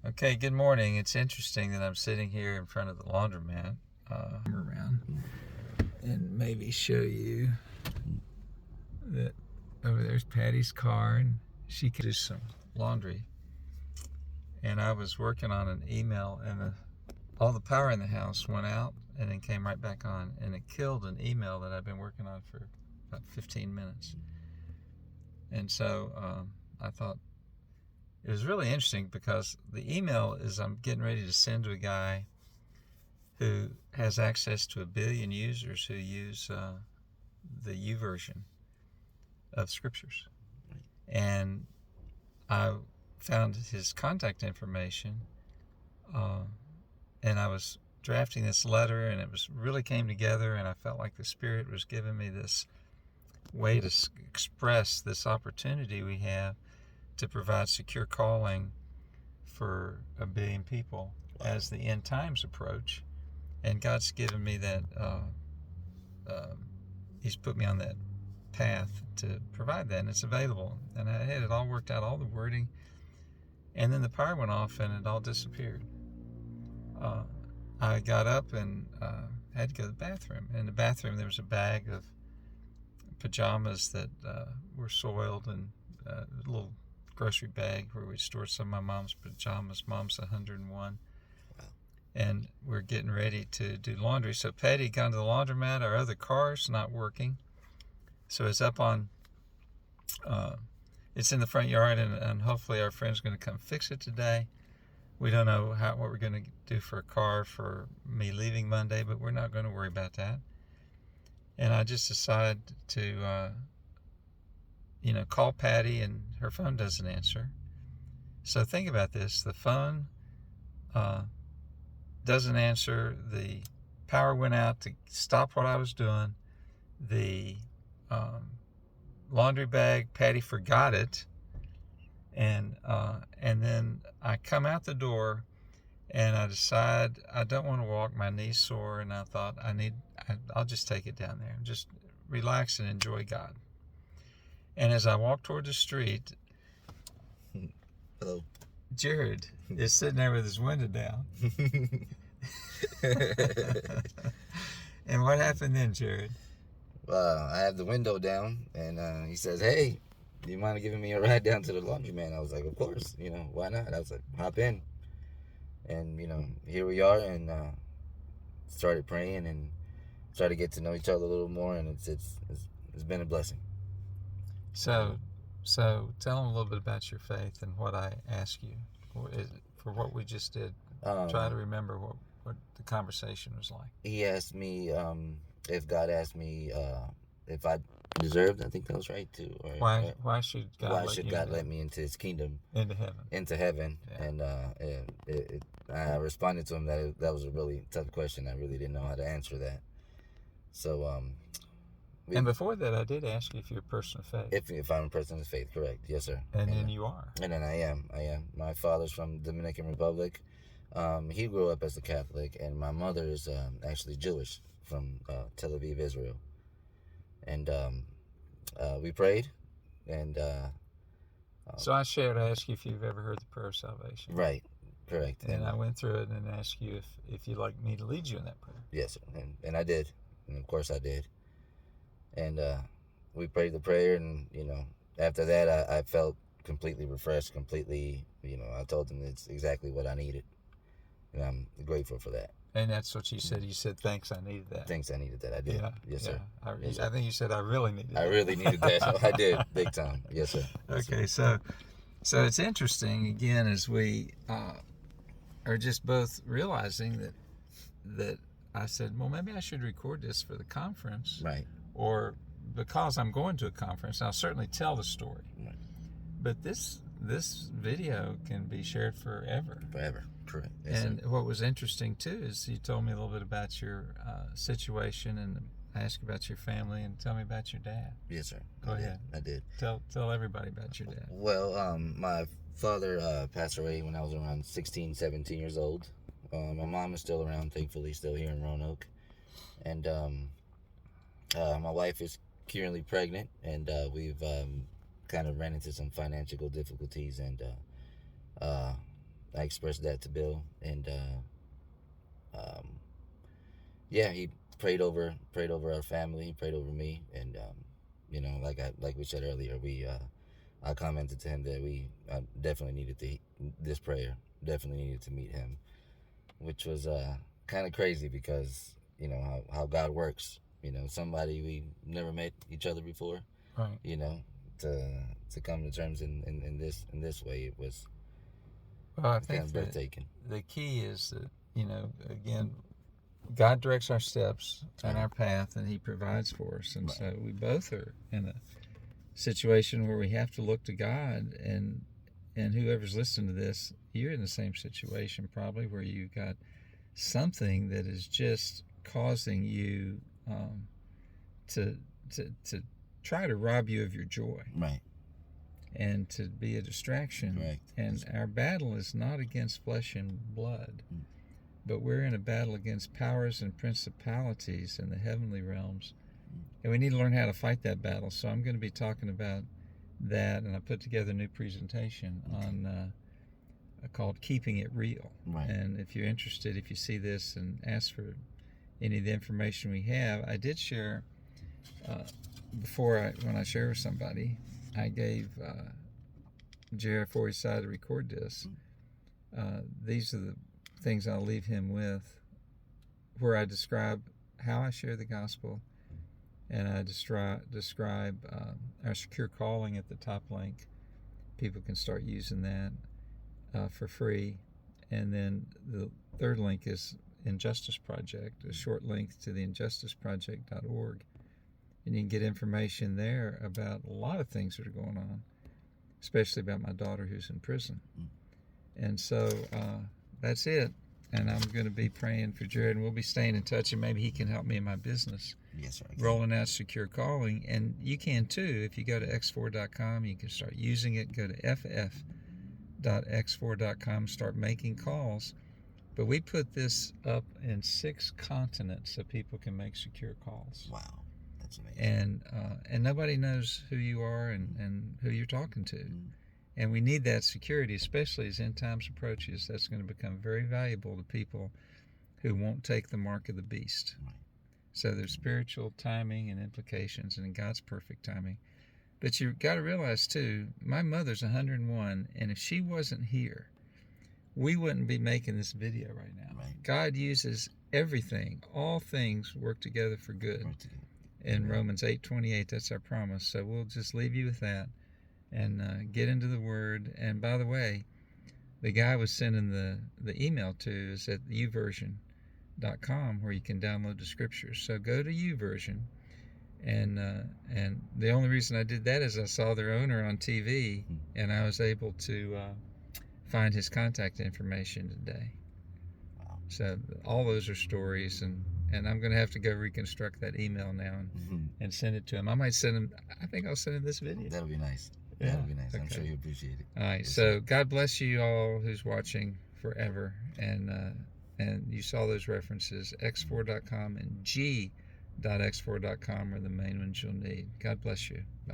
Okay, good morning. It's interesting that I'm sitting here in front of the laundromat around and maybe show you that over there's Patty's car and she can do some laundry. And I was working on an email and all the power in the house went out and then came right back on, and it killed an email that I've been working on for about 15 minutes. And so I thought, it was really interesting because the email is I'm getting ready to send to a guy who has access to 1 billion users who use the U version of scriptures. And I found his contact information, and I was drafting this letter, and it was really came together, and I felt like the Spirit was giving me this way to express this opportunity we have to provide secure calling for 1 billion people as the end times approach. And God's given me that, He's put me on that path to provide that, and it's available. And I had it all worked out, all the wording, and then the power went off and it all disappeared. I got up and had to go to the bathroom. In the bathroom there was a bag of pajamas that were soiled, and a little grocery bag where we stored some of my mom's pajamas. Mom's 101. And we're getting ready to do laundry. So Patty got to the laundromat. Our other car's not working. So it's up on, it's in the front yard, and hopefully our friend's going to come fix it today. We don't know what we're going to do for a car for me leaving Monday, but we're not going to worry about that. And I just decided to, call Patty, and her phone doesn't answer. So think about this. The phone doesn't answer. The power went out to stop what I was doing. The laundry bag, Patty forgot it. And then I come out the door, and I decide I don't want to walk. My knees sore, and I thought I'll just take it down there and just relax and enjoy God. And as I walk toward the street, hello, Gerrod is sitting there with his window down. And what happened then, Gerrod? I had the window down, and he says, "Hey, do you mind giving me a ride down to the laundromat?" I was like, "Of course, why not?" I was like, "Hop in." And, here we are, and started praying and started to get to know each other a little more, and it's been a blessing. So tell them a little bit about your faith and what I asked you for what we just did. Try to remember what the conversation was like. He asked me if God asked me if I deserved. I think that was right too. Why should God let me into His kingdom, into heaven? Yeah. And I responded to him that was a really tough question. I really didn't know how to answer that. So and before that, I did ask you if you're a person of faith. If I'm a person of faith, correct? Yes, sir. And then you are. And then I am. My father's from Dominican Republic. He grew up as a Catholic, and my mother is actually Jewish from Tel Aviv, Israel. And we prayed, and so I asked you if you've ever heard the prayer of salvation. Right, correct. And I went through it and asked you if you'd like me to lead you in that prayer. Yes, sir. And I did, and of course I did. And we prayed the prayer, and after that I felt completely refreshed, completely. I told him it's exactly what I needed, and I'm grateful for that. And that's what you said. You said, "Thanks, I needed that." Thanks, I needed that. I did. Yeah, yes, sir. Yes, sir. I think you said, "I really needed that." I really needed that. I did, big time. Yes, sir. Yes, okay, sir. So it's interesting, again, as we are just both realizing that I said, well, maybe I should record this for the conference. Right. Or because I'm going to a conference, I'll certainly tell the story. Right. But this video can be shared forever. Forever, correct. Yes, and sir. What was interesting too is you told me a little bit about your situation, and I asked about your family, and tell me about your dad. Yes, sir. Go ahead. I did. Tell everybody about your dad. Well, my father passed away when I was around 16, 17 years old. My mom is still around, thankfully, still here in Roanoke. And my wife is currently pregnant, and we've kind of ran into some financial difficulties, and I expressed that to Bill, and yeah, he prayed over our family. He prayed over me, and you know, like we said earlier, I commented to him that we definitely needed this prayer. Definitely needed to meet him, which was kind of crazy because you know how God works. You know, somebody we never met each other before. Right. You know, to come to terms in this way, it was Well, I kind think of breathtaking. the key is that, you know, again, God directs our steps and our path, and He provides for us. And so we both are in a situation where we have to look to God, and whoever's listening to this, you're in the same situation probably, where you've got something that is just causing you to try to rob you of your joy, Right. and to be a distraction. Correct. And our battle is not against flesh and blood, but we're in a battle against powers and principalities in the heavenly realms, and we need to learn how to fight that battle. So I'm going to be talking about that, and I put together a new presentation on called Keeping It Real. Right. And if you're interested, if you see this and ask for any of the information we have, I did share when I share with somebody, I gave Gerrod, before he decided to record this, these are the things I'll leave him with, where I describe how I share the gospel, and I describe our secure calling at the top link. People can start using that for free. And then the third link is Injustice Project, a short link to the injusticeproject.org. And you can get information there about a lot of things that are going on, especially about my daughter who's in prison. And so that's it. And I'm going to be praying for Gerrod, and we'll be staying in touch, and maybe he can help me in my business. Yes, sir. Rolling out Secure Calling. And you can too. If you go to x4.com, you can start using it. Go to ff.x4.com, start making calls. But we put this up in 6 continents so people can make secure calls. Wow. That's amazing. And nobody knows who you are and who you're talking to. And we need that security, especially as end times approaches. That's going to become very valuable to people who won't take the mark of the beast. Right. So there's spiritual timing and implications, and in God's perfect timing. But you've got to realize too, my mother's 101, and if she wasn't here, we wouldn't be making this video right now. Right. God uses everything. All things work together for good. In Romans 8:28, that's our promise. So we'll just leave you with that, and get into the Word. And by the way, the guy I was sending the email to is at uversion.com, where you can download the scriptures. So go to uversion, and the only reason I did that is I saw their owner on TV, and I was able to find his contact information today. Wow. So all those are stories, and I'm going to have to go reconstruct that email now and send it to him. I might send him, I think I'll send him this video. That'll be nice. Yeah, That'll be nice. okay. I'm sure you appreciate it. All right, Yes, so God bless you all who's watching forever. And you saw those references, x4.com and g.x4.com are the main ones you'll need. God bless you. Bye.